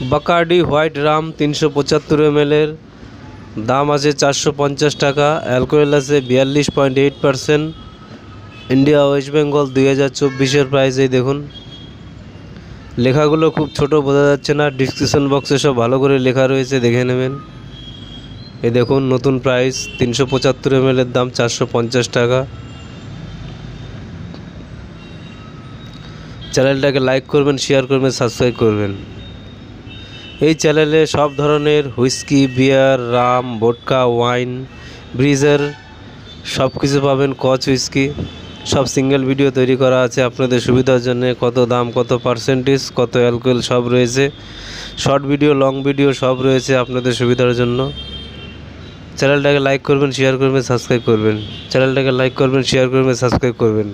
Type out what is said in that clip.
বাকার্ডি white Ram 375 ml এর দাম আছে 450 টাকা। অ্যালকোহল আছে 42.8%। ইন্ডিয়া ওয়েস্ট বেঙ্গল 2024-এর প্রাইস এই দেখুন। লেখাগুলো খুব ছোট বোঝা যাচ্ছে না, ডিসক্রিপশন বক্সে সব ভালো করে লেখা রয়েছে, দেখে নেবেন। এই দেখুন নতুন প্রাইস 375 ml এর দাম 450 টাকা। চ্যানেলটাকে লাইক করবেন, শেয়ার করবেন, সাবস্ক্রাইব করবেন। এই চ্যানেলে সব ধরনের হুইস্কি, বিয়ার, রাম, ভোডকা, ওয়াইন, ব্রিজার সব কিছু পাবেন। কচ হুইস্কি সব সিঙ্গেল ভিডিও তৈরি করা আছে আপনাদের সুবিধার জন্য। কত দাম, কত পার্সেন্টেজ, কত অ্যালকোহল সব রয়েছে। শর্ট ভিডিও, লং ভিডিও সব রয়েছে আপনাদের সুবিধার জন্য। চ্যানেলটাকে লাইক করবেন, শেয়ার করবেন, সাবস্ক্রাইব করবেন। চ্যানেলটাকে লাইক করবেন, শেয়ার করবেন, সাবস্ক্রাইব করবেন।